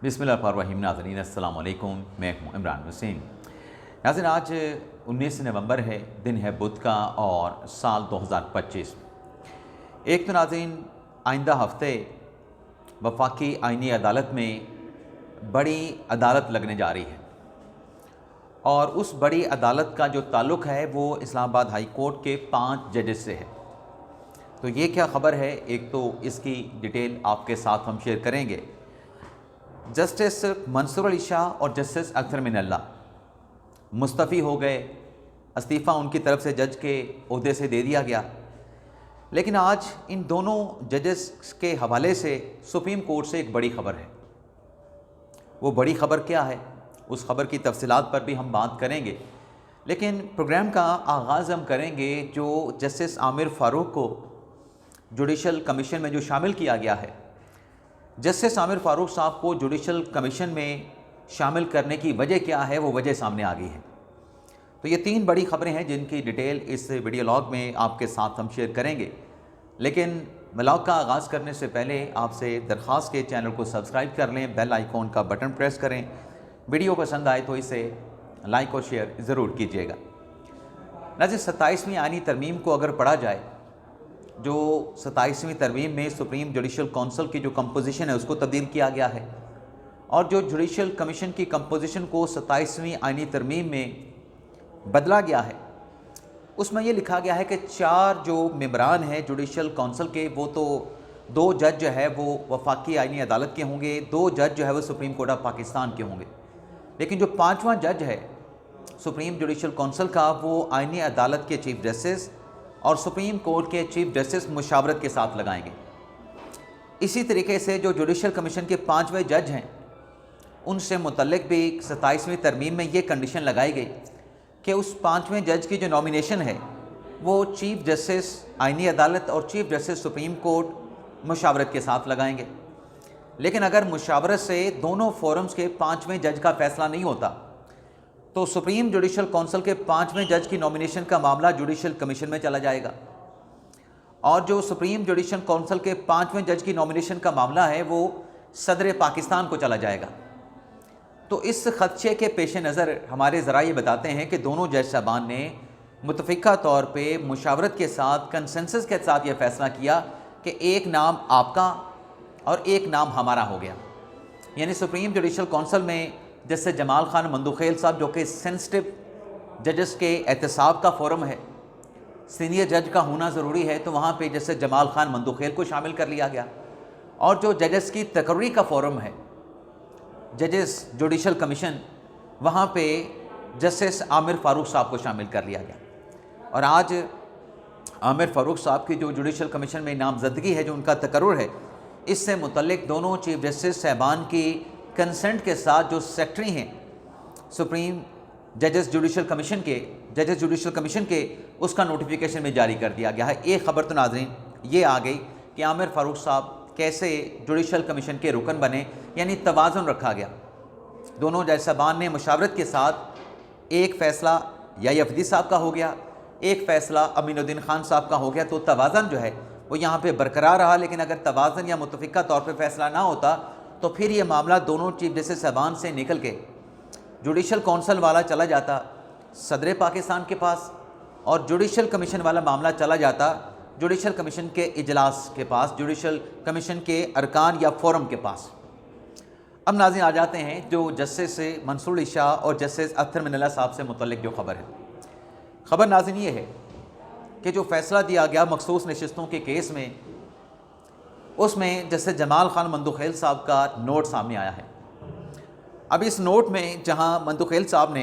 बिस्मिल्लाहिर्रहमानिर्रहीम। नाज़रीन अस्सलाम वालेकुम, मैं हूँ इमरान हुसैन। नाज़रीन आज 19 नवंबर है, दिन है बुध का और साल 2025। एक तो नाज़रीन आइंदा हफ्ते वफाकी आइनी अदालत में बड़ी अदालत लगने जा रही है और उस बड़ी अदालत का जो ताल्लुक़ है वो इस्लामाबाद हाई कोर्ट के 5 जजेस से है। तो ये क्या ख़बर है, एक तो इसकी डिटेल आपके साथ हम शेयर करेंगे। जस्टिस मंसूर अली शाह और जस्टिस अख्तर मिनल्ला मुस्तफ़ी हो गए, इस्तीफ़ा उनकी तरफ से जज के ओहदे से दे दिया गया। लेकिन आज इन दोनों जजेस के हवाले से सुप्रीम कोर्ट से एक बड़ी ख़बर है। वो बड़ी ख़बर क्या है, उस ख़बर की तफसीलात पर भी हम बात करेंगे। लेकिन प्रोग्राम का आगाज़ हम करेंगे जो जस्टिस आमिर फ़ारूक को जुडिशल कमीशन में जो शामिल किया गया है। जस्टिस आमिर फ़ारूक साहब को जुडिशल कमीशन में शामिल करने की वजह क्या है, वो वजह सामने आ गई है। तो ये 3 बड़ी ख़बरें हैं जिनकी डिटेल इस वीडियो लॉग में आपके साथ हम शेयर करेंगे। लेकिन व्लॉग का आगाज़ करने से पहले आपसे दरख्वास्त के चैनल को सब्सक्राइब कर लें, बेल आइकॉन का बटन प्रेस करें। वीडियो पसंद आए तो इसे लाइक और शेयर ज़रूर कीजिएगा। नाज़रीन 27वीं आईनी तरमीम को अगर पढ़ा जाए, जो 27वीं तरमीम में सुप्रीम जुडिशल काउंसिल की जो कंपोजिशन है उसको तब्दील किया गया है और जो जुडिशल कमीशन की कंपोजिशन को 27वीं आईनी तरमीम में बदला गया है, उसमें ये लिखा गया है कि 4 जो मेंबरान हैं जुडिशल काउंसिल के, वो तो 2 जज जो है वो वफाकी आईनी अदालत के होंगे, 2 जज जो है वो सुप्रीम कोर्ट ऑफ पाकिस्तान के होंगे। लेकिन जो 5वां जज है सुप्रीम जुडिशल काउंसिल का, वो आईनी अदालत के चीफ जस्टिस और सुप्रीम कोर्ट के चीफ जस्टिस मुशावरत के साथ लगाएंगे। इसी तरीके से जो जुडिशल कमीशन के 5वें जज हैं, उनसे मुतल्लिक भी 27वीं तरमीम में ये कंडीशन लगाई गई कि उस 5वें जज की जो नॉमिनेशन है वो चीफ जस्टिस आईनी अदालत और चीफ जस्टिस सुप्रीम कोर्ट मुशावरत के साथ लगाएंगे। लेकिन अगर मुशावरत से दोनों फोरम्स के 5वें जज का फैसला नहीं होता तो सुप्रीम जुडिशल काउंसिल के 5वें जज की नॉमिनेशन का मामला जुडिशल कमीशन में चला जाएगा और जो सुप्रीम जुडिशल काउंसिल के 5वें जज की नॉमिनेशन का मामला है वो सदर पाकिस्तान को चला जाएगा। तो इस खदशे के पेश नज़र हमारे ज़रा ये बताते हैं कि दोनों जज साहबान ने मुतफ़िक़ा तौर पे मुशावरत के साथ, कंसेंसस के साथ ये फ़ैसला किया कि एक नाम आपका और एक नाम हमारा हो गया। यानी सुप्रीम जुडिशल काउंसिल में जैसे जमाल खान मंदुखेल साहब, जो कि सेंसिटिव जजेस के एहतसाब का फोरम है, सीनियर जज का होना ज़रूरी है, तो वहाँ पे जैसे जमाल खान मंदुखेल को शामिल कर लिया गया। और जो जजेस की तकर्री का फोरम है, जजेस जुडिशल कमीशन, वहाँ पे जस्टिस आमिर फ़ारूक साहब को शामिल कर लिया गया। और आज आमिर फ़ारूक साहब की जो जुडिशल कमीशन में नामजदगी है, जो उनका तकर्रुर है, इससे मुतल्लिक दोनों चीफ जस्टिस साहबान की कंसेंट के साथ जो सेक्रेटरी हैं सुप्रीम जजेस जुडिशल कमीशन के, उसका नोटिफिकेशन में जारी कर दिया गया है। एक ख़बर तो नाज़रीन ये आ गई कि आमिर फ़ारूक साहब कैसे जुडिशल कमीशन के रुकन बने, यानी तवाज़ुन रखा गया। दोनों जज साहबान ने मुशावरत के साथ एक फ़ैसला या यफदी साहब का हो गया, एक फ़ैसला अमीनुद्दीन खान साहब का हो गया। तो तवाज़ुन जो है वो यहाँ पे बरकरार रहा। लेकिन अगर तवाज़ुन या मुतफ़िक़ा तौर पे फ़ैसला ना होता तो फिर ये मामला दोनों चीफ जस्टिस साहबान से निकल के जुडिशल काउंसिल वाला चला जाता सदर पाकिस्तान के पास और जुडिशल कमीशन वाला मामला चला जाता जुडिशल कमीशन के इजलास के पास, जुडिशल कमीशन के अरकान या फोरम के पास। अब नाज़रीन आ जाते हैं जो जस्टिस मंसूर अली शाह और जस्टिस अख्तर मिनल्ला साहब से मुतल्लिक जो ख़बर है। ख़बर नाज़रीन ये है कि जो फ़ैसला दिया गया मखसूस नशिस्तों के केस में, उसमें जैसे जमाल खान मंदुखेल साहब का नोट सामने आया है। अब इस नोट में जहां मंदुखेल साहब ने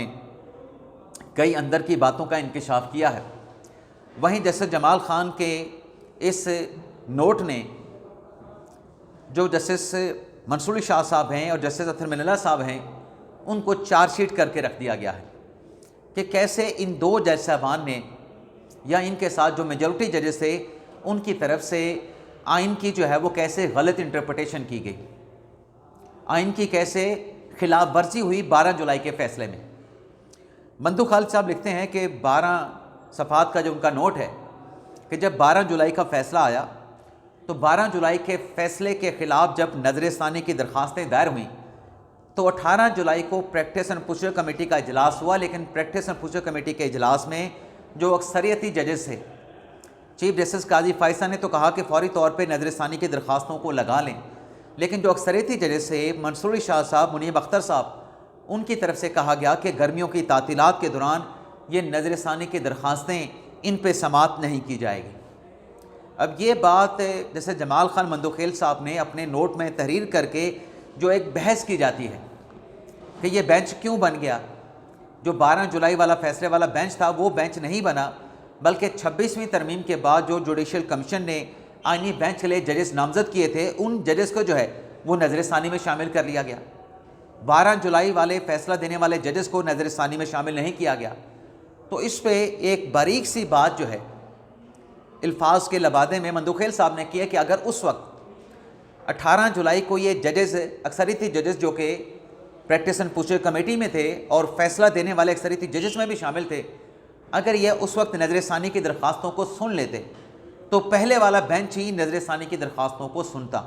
कई अंदर की बातों का इंकिशाफ किया है, वहीं जैसे जमाल खान के इस नोट ने जो जस्टिस मंसूर अली शाह साहब हैं और जस्टिस अख्तर मिनल्ला साहब हैं, उनको चार्जशीट करके रख दिया गया है कि कैसे इन 2 जज साहबान ने या इनके साथ जो मेजॉरिटी जजेस थे उनकी तरफ से आइन की जो है वो कैसे गलत इंटरप्रटेशन की गई, आइन की कैसे खिलाफ वर्जी हुई 12 जुलाई के फ़ैसले में। मंदू खालिद साहब लिखते हैं कि 12 सफ़ात का जो उनका नोट है कि जब 12 जुलाई का फ़ैसला आया तो 12 जुलाई के फ़ैसले के ख़िलाफ़ जब नज़रसानी की दरख्वास्तें दायर हुई तो 18 जुलाई को प्रैक्टिस एंड प्रोसीजर कमेटी का इजलास हुआ, लेकिन प्रैक्टिस एंड प्रोसीजर कमेटी के इजलास में जो अक्सरियती जजेस थे, चीफ जस्टिस काजी फायसा ने तो कहा कि फौरी तौर पे नजरसानी की दरख्वास्तों को लगा लें, लेकिन जो अक्सरियती जजेस थे मंसूरी शाह साहब, मुनीब अख्तर साहब, उनकी तरफ से कहा गया कि गर्मियों की तातीलात के दौरान ये नजरसानी की दरख्वास्तें इन पे समात नहीं की जाएगी। अब ये बात जैसे जमाल खान मंदोखेल साहब ने अपने नोट में तहरीर करके जो एक बहस की जाती है कि ये बेंच क्यों बन गया, जो 12 जुलाई वाला फैसले वाला बेंच था वो बेंच नहीं बना, बल्कि 26वीं तरमीम के बाद जो जुडिशल कमीशन ने आईनी बेंच के लिए जजेस नामजद किए थे, उन जजेस को जो है वो नजरसानी में शामिल कर लिया गया। 12 जुलाई वाले फैसला देने वाले जजेस को नजरसानी में शामिल नहीं किया गया। तो इस पे एक बारीक सी बात जो है अल्फाज के लबादे में मंदोखेल साहब ने किया कि अगर उस वक्त 18 जुलाई को ये जजेस, अक्सरियती जजेस जो कि प्रैक्टिस एंड प्रोसीजर कमेटी में थे और फैसला देने वाले अक्सरियती जजेस में भी शामिल थे, अगर ये उस वक्त नजरसानी की दरख्वास्तों को सुन लेते तो पहले वाला बेंच ही नजरसानी की दरख्वास्तों को सुनता।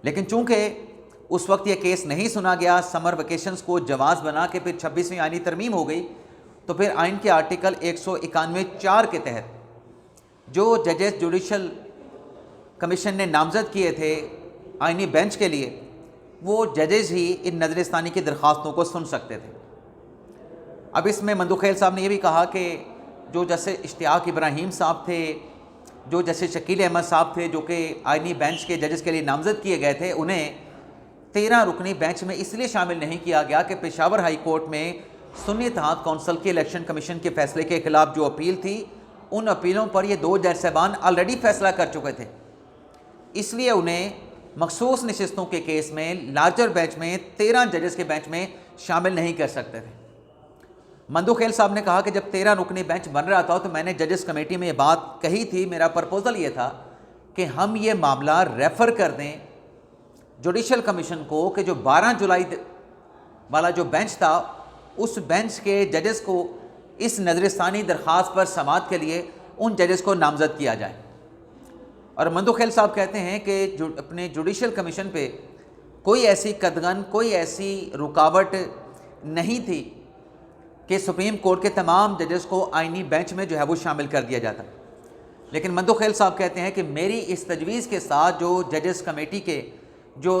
लेकिन चूंकि उस वक्त ये केस नहीं सुना गया, समर वेकेशंस को जवाज़ बना के फिर 26वीं आईनी तरमीम हो गई, तो फिर आइन के आर्टिकल 191(4) के तहत जो जजेस जुडिशल कमीशन ने नामजद किए थे आइनी बेंच के लिए, वो जजेस ही इन नजरसानी की दरख्वास्तों को सुन सकते थे। अब इसमें मंदोखेल साहब ने यह भी कहा कि जो जैसे इश्तियाक इब्राहिम साहब थे, जो जैसे शकील अहमद साहब थे, जो कि आइनी बेंच के जजेस के लिए नामजद किए गए थे, उन्हें 13 रुकनी बेंच में इसलिए शामिल नहीं किया गया कि पेशावर हाई कोर्ट में सुन्नी इत्तेहाद कौंसिल के इलेक्शन कमीशन के फैसले के खिलाफ जो अपील थी, उन अपीलों पर ये 2 जज साहबान ऑलरेडी फैसला कर चुके थे। इसलिए उन्हें मखसूस नशिस्तों के केस में लार्जर बेंच में 13 जजेस के बेंच में शामिल नहीं कर सकते थे। मंदोखेल साहब ने कहा कि जब 13 रुकनी बेंच बन रहा था तो मैंने जजेस कमेटी में ये बात कही थी, मेरा प्रपोजल ये था कि हम ये मामला रेफ़र कर दें जुडिशल कमीशन को कि जो 12 जुलाई वाला जो बेंच था, उस बेंच के जजेस को इस नजरसानी दरख्वास्त पर समात के लिए उन जजेस को नामजद किया जाए। और मंदोखेल साहब कहते हैं कि अपने जुडिशल कमीशन पे कोई ऐसी कदगन, कोई ऐसी रुकावट नहीं थी कि सुप्रीम कोर्ट के तमाम जजेस को आइनी बेंच में जो है वो शामिल कर दिया जाता। लेकिन मंदोखेल साहब कहते हैं कि मेरी इस तजवीज़ के साथ जो जजेस कमेटी के जो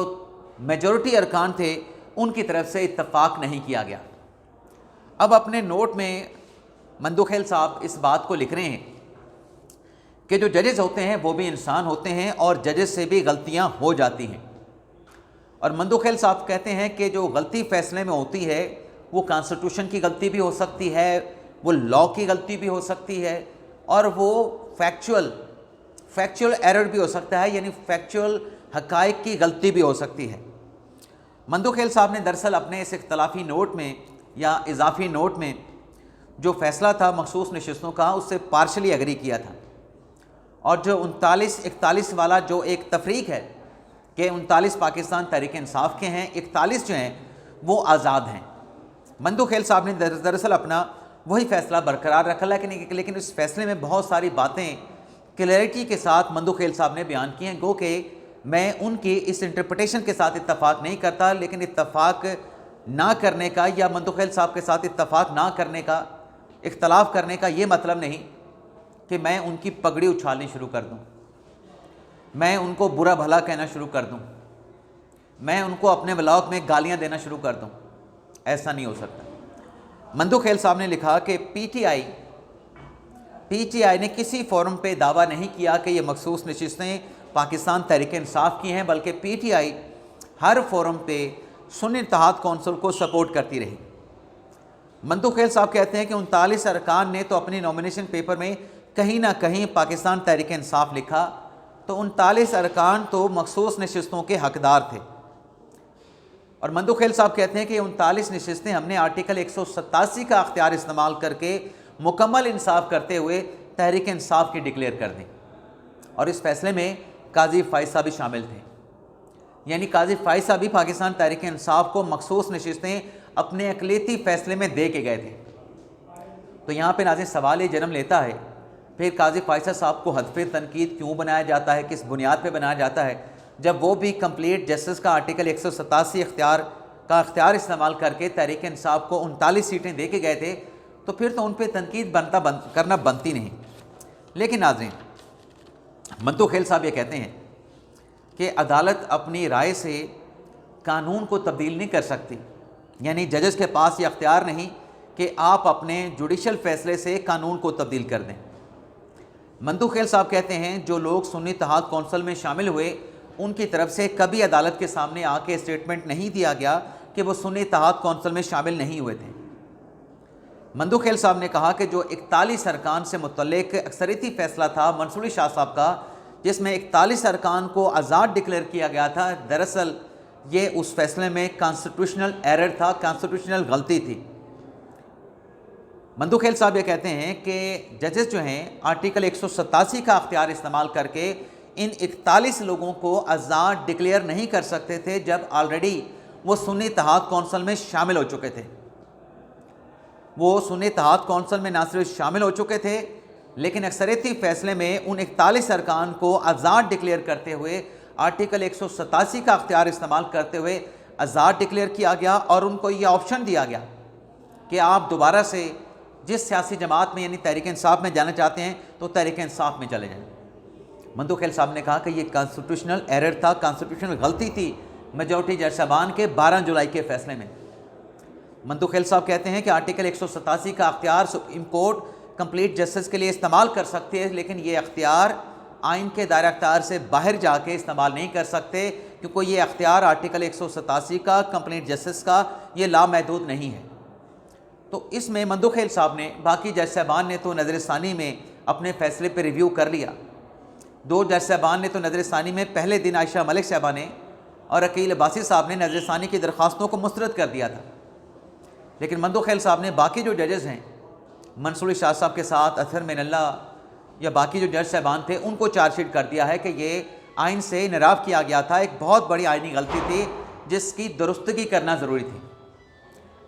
मेजॉरिटी अरकान थे, उनकी तरफ से इत्तफाक नहीं किया गया। अब अपने नोट में मंदोखेल साहब इस बात को लिख रहे हैं कि जो जजेस होते हैं वो भी इंसान होते हैं और जजेस से भी गलतियां हो जाती हैं। और मंदोखेल साहब कहते हैं कि जो गलती फैसले में होती है वो कॉन्स्टिट्यूशन की गलती भी हो सकती है, वो लॉ की गलती भी हो सकती है, और वो फैक्चुअल एरर भी हो सकता है, यानी फैक्चुअल हकायक की गलती भी हो सकती है। मंदोखेल साहब ने दरअसल अपने इस इख्तलाफी नोट में या इजाफी नोट में जो फैसला था मखसूस नशिस्तों का, उससे पार्शली एग्री किया था। और जो 39-41 वाला जो एक तफरीक है कि 39 पाकिस्तान तहरीक इंसाफ के हैं, 41 जो हैं वो आज़ाद हैं। मंदोखेल साहब ने दरअसल अपना वही फ़ैसला बरकरार रखा, लेकिन इस फैसले में बहुत सारी बातें क्लैरिटी के साथ मंदोखेल साहब ने बयान की हैं, गो कि मैं उनकी इस इंटरप्रटेशन के साथ इत्तफाक नहीं करता। लेकिन इत्तफाक ना करने का या मंदोखेल साहब के साथ इत्तफाक ना करने का, इख्तलाफ करने का ये मतलब नहीं कि मैं उनकी पगड़ी उछालनी शुरू कर दूं, मैं उनको बुरा भला कहना शुरू कर दूं, मैं उनको अपने ब्लॉग में गालियां देना शुरू कर दूं। ऐसा नहीं हो सकता। मंदोखेल साहब ने लिखा कि पीटीआई ने किसी फोरम पे दावा नहीं किया कि ये मखसूस नशिस्तें पाकिस्तान तहरीक इंसाफ की हैं, बल्कि पीटीआई हर फोरम पे सुन्नी इत्तेहाद कौंसिल को सपोर्ट करती रही। मंदोखेल साहब कहते हैं कि 39 अरकान ने तो अपनी नॉमिनेशन पेपर में कहीं ना कहीं पाकिस्तान तहरीक इंसाफ लिखा, तो 39 अरकान तो मखसूस नशिस्तों के हकदार थे। और मंदोखेल साहब कहते हैं कि 39 नशिस्तें हमने आर्टिकल 187 का अख्तियार इस्तेमाल करके मुकम्मल इंसाफ करते हुए तहरीक इंसाफ की डिक्लेयर कर दी। और इस फैसले में काजी फायसा भी शामिल थे, यानी काजी फायसा भी पाकिस्तान तहरीक इंसाफ को मखसूस नशिस्तें अपने अक़लियती फ़ैसले में दे के गए थे। तो यहाँ पे नाज़रीन सवाल ये जन्म लेता है, फिर काजी फायसा साहब को हदफ़े तनकीद क्यों बनाया जाता है, किस बुनियाद पे बनाया जाता है, जब वो भी कंप्लीट जस्टिस का आर्टिकल 187 इख्तियार का अख्तियार इस्तेमाल करके तहरीक इंसाफ को 39 सीटें दे के गए थे, तो फिर तो उन पर तनकीद करना बनती नहीं। लेकिन नाज़रीन, मंतू खेल साहब ये कहते हैं कि अदालत अपनी राय से कानून को तब्दील नहीं कर सकती, यानी जजेस के पास ये अख्तियार नहीं कि आप अपने जुडिशल फैसले से कानून को तब्दील कर दें। मंतू खेल साहब कहते हैं जो लोग सुन्नी इत्तेहाद कौंसिल में शामिल हुए उनकी तरफ से कभी अदालत के सामने आके स्टेटमेंट नहीं दिया गया कि वो सुन्नी इत्तेहाद कौंसिल में शामिल नहीं हुए थे। मंतू खेल साहब ने कहा कि जो 41 अरकान से मुतल्लिक अक्सरियती फैसला था मंसूर अली शाह साहब का, जिसमें 41 अरकान को आज़ाद डिक्लेयर किया गया था, दरअसल ये उस फैसले में कॉन्स्टिट्यूशनल एरर था, कॉन्स्टिट्यूशनल गलती थी। मंतू खेल साहब ये कहते हैं कि जजेस जो हैं आर्टिकल 187 का अख्तियार इस्तेमाल करके इन 41 लोगों को आज़ाद डिक्लेयर नहीं कर सकते थे जब ऑलरेडी वो सुन्नी इत्तेहाद कौंसिल में शामिल हो चुके थे। वो सुन्नी इत्तेहाद कौंसिल में ना सिर्फ शामिल हो चुके थे, लेकिन अक्सरियती फैसले में उन 41 अरकान को आज़ाद डिक्लेयर करते हुए आर्टिकल 187 का अख्तियार इस्तेमाल करते हुए आज़ाद डिक्लेयर किया गया और उनको ये ऑप्शन दिया गया कि आप दोबारा से जिस सियासी जमात में यानी तहरीक इंसाफ में जाना चाहते हैं तो तहरीक इंसाफ में चले जाएं। मंतू खेल साहब ने कहा कि ये कॉन्स्टिट्यूशनल एरर था, कॉन्स्टिट्यूशनल गलती थी मेजॉरिटी जज साहबान के 12 जुलाई के फैसले में। मंतू खेल साहब कहते हैं कि आर्टिकल 187 का अख्तियार सुप्रीम कोर्ट कंप्लीट जस्टिस के लिए इस्तेमाल कर सकती है, लेकिन ये अख्तियार आइन के दायरा अख्तियार से बाहर जाके इस्तेमाल नहीं कर सकते, क्योंकि ये अख्तियार आर्टिकल 187 का कंप्लीट जस्टिस का ये लामहदूद नहीं है। तो इसमें मंतू खेल साहब ने, बाकी जज साहबान ने तो नज़र सानी में अपने फैसले पर रिव्यू कर लिया। 2 जज साहबान ने तो नज़र सानी में पहले दिन आयशा मलिक साहबा ने और अकील अब्बासी साहब ने नज़र सानी की दरख्वास्तों को मुस्तरद कर दिया था। लेकिन मंतू खेल साहब ने बाकी जो जजेस हैं मंसूर अली शाह साहब के साथ अथर मिनल्ला या बाकी जो जज साहबान थे उनको चार्जशीट कर दिया है कि ये आइन से निराव किया गया था, एक बहुत बड़ी आइनी गलती थी जिसकी दुरुस्तगी करना ज़रूरी थी।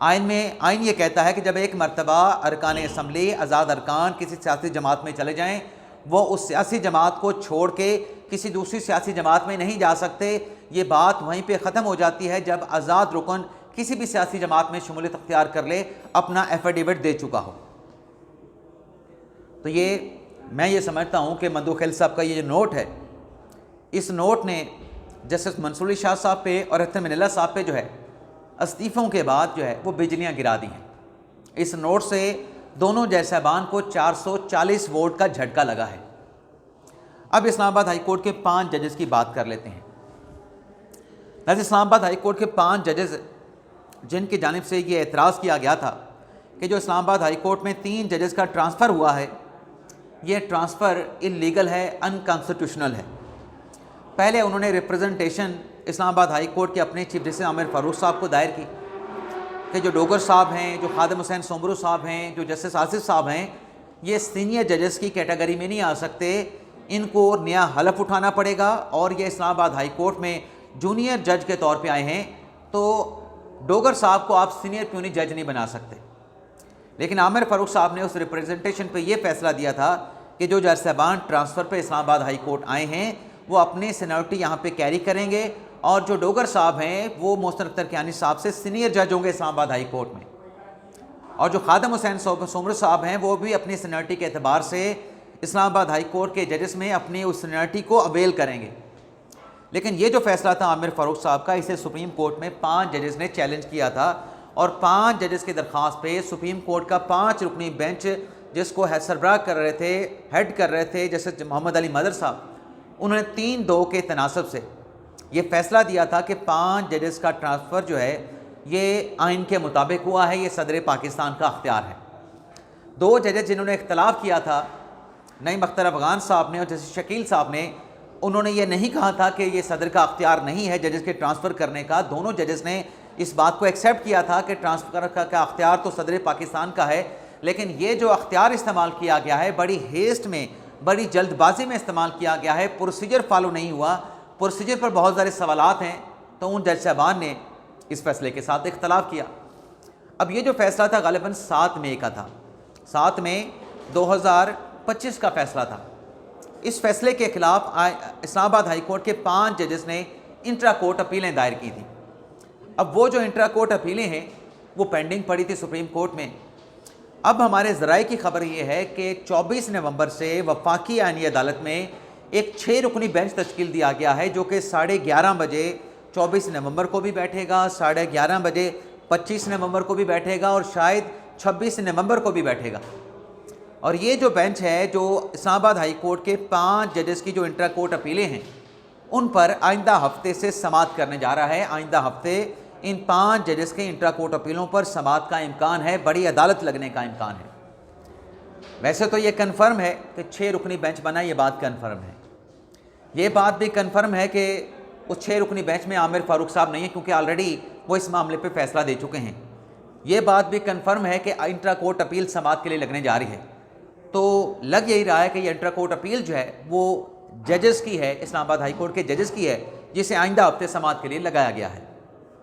आइन ये कहता है कि जब एक मरतबा अरकान असम्बली आज़ाद अरकान किसी सियासी जमात में चले जाएँ, वो उस सियासी जमात को छोड़ के किसी दूसरी सियासी जमात में नहीं जा सकते। ये बात वहीं पे ख़त्म हो जाती है जब आज़ाद रुकन किसी भी सियासी जमात में शमूलियत अख्तियार कर ले, अपना एफिडेविट दे चुका हो। तो मैं ये समझता हूँ कि मंतू खेल साहब का ये जो नोट है, इस नोट ने जस्टिस मंसूर अली शाह साहब पे और अख्तर मिनल्ला साहब पे जो है इस्तीफ़ों के बाद जो है वो बिजलियाँ गिरा दी हैं। इस नोट से दोनों जज साहबान को 440 वोट का झटका लगा है। अब इस्लामाबाद हाई कोर्ट के 5 जजेस की बात कर लेते हैं। वैसे इस्लामाबाद हाई कोर्ट के 5 जजेस जिनकी जानिब से ये एतराज़ किया गया था कि जो इस्लामाबाद हाई कोर्ट में 3 जजेस का ट्रांसफ़र हुआ है, ये ट्रांसफ़र इल्लीगल है, अनकॉन्स्टिट्यूशनल है। पहले उन्होंने रिप्रेजेंटेशन इस्लामाबाद हाई कोर्ट के अपने चीफ जस्टिस आमिर फ़ारूक साहब को दायर की कि जो डोगर साहब हैं, जो खादिम हुसैन सोमरू साहब हैं, जो जस्टिस आसिफ साहब हैं, ये सीनियर जजेस की कैटेगरी में नहीं आ सकते, इनको नया हलफ उठाना पड़ेगा और ये इस्लामाबाद हाई कोर्ट में जूनियर जज के तौर पे आए हैं, तो डोगर साहब को आप सीनियर क्यों नहीं जज नहीं बना सकते। लेकिन आमिर फ़ारूक साहब ने उस रिप्रेजेंटेशन पे ये फैसला दिया था कि जो जज साहबान ट्रांसफ़र पे इस्लामाबाद हाई कोर्ट आए हैं वो अपनी सीनियरिटी यहाँ पे कैरी करेंगे और जो डोगर साहब हैं वो मोहसिन अख्तर कियानी साहब से सीनियर जज होंगे इस्लामाबाद हाई कोर्ट में, और जो खादिम हुसैन सोमरू साहब हैं वो भी अपनी सीनियरिटी के अतबार से इस्लामाबाद हाई कोर्ट के जजेस में अपनी उस सीनियरिटी को अवेल करेंगे। लेकिन ये जो फैसला था आमिर फ़ारूक साहब का, इसे सुप्रीम कोर्ट में 5 जजेस ने चैलेंज किया था और 5 जजेस की दरख्वास्त पे सुप्रीम कोर्ट का 5 रुकनी बेंच जिसको सरबराह कर रहे थे, हेड कर रहे थे जस्टिस मोहम्मद अली मदर साहब, उन्होंने 3-2 के तनासब से ये फैसला दिया था कि 5 जजेस का ट्रांसफ़र जो है ये आइन के मुताबिक हुआ है, ये सदर पाकिस्तान का अख्तियार है। 2 जजेस जिन्होंने इख्तलाफ किया था, नईम अख्तर अफ़गान साहब ने और जस्टिस शकील साहब ने, उन्होंने ये नहीं कहा था कि ये सदर का अख्तियार नहीं है जजेस के ट्रांसफ़र करने का। दोनों जजेस ने इस बात को एक्सेप्ट किया था कि ट्रांसफ़र का अख्तियार तो सदर पाकिस्तान का है, लेकिन ये जो अख्तियार इस्तेमाल किया गया है बड़ी हेस्ट में, बड़ी जल्दबाजी में इस्तेमाल किया गया है, प्रोसीजर फॉलो नहीं हुआ, प्रोसीजर पर बहुत सारे सवालात हैं, तो उन जज साहबान ने इस फैसले के साथ इख्तलाफ किया। अब ये जो फैसला था गालिबन 7 मई का था, 7 मई 2025 का फैसला था। इस फैसले के ख़िलाफ़ इस्लामाबाद हाई कोर्ट के 5 जजेस ने इंट्रा कोर्ट अपीलें दायर की थी। अब वो जो इंट्रा कोर्ट अपीलें हैं वो पेंडिंग पड़ी थी सुप्रीम कोर्ट में। अब हमारे ज़राए की खबर ये है कि 24 नवंबर से वफाकी आईनी अदालत में एक 6 रुकनी बेंच तश्कील दिया गया है, जो कि 11:30 बजे 24 नवंबर को भी बैठेगा, 11:30 बजे 25 नवंबर को भी बैठेगा और शायद 26 नवंबर को भी बैठेगा। और ये जो बेंच है, जो इस्लामाबाद हाई कोर्ट के 5 जजेस की जो इंट्रा कोर्ट अपीलें हैं उन पर आइंदा हफ्ते से समाअत करने जा रहा है। आइंदा हफ्ते इन 5 जजेस के इंट्रा कोर्ट अपीलों पर समाअत का इम्कान है, बड़ी अदालत लगने का इम्कान है। वैसे तो ये कन्फर्म है कि 6 रुकनी बेंच बना, ये बात कन्फर्म है। ये बात भी कन्फर्म है कि उस 6 रुकनी बेंच में आमिर फारूक साहब नहीं है, क्योंकि ऑलरेडी वो इस मामले पे फैसला दे चुके हैं। ये बात भी कन्फर्म है कि इंट्रा कोर्ट अपील समाअत के लिए लगने जा रही है। तो लग यही रहा है कि ये इंट्रा कोर्ट अपील जो है वो जजेस की है, इस्लामाबाद हाई कोर्ट के जजेस की है, जिसे आइंदा हफ्ते समाअत के लिए लगाया गया है।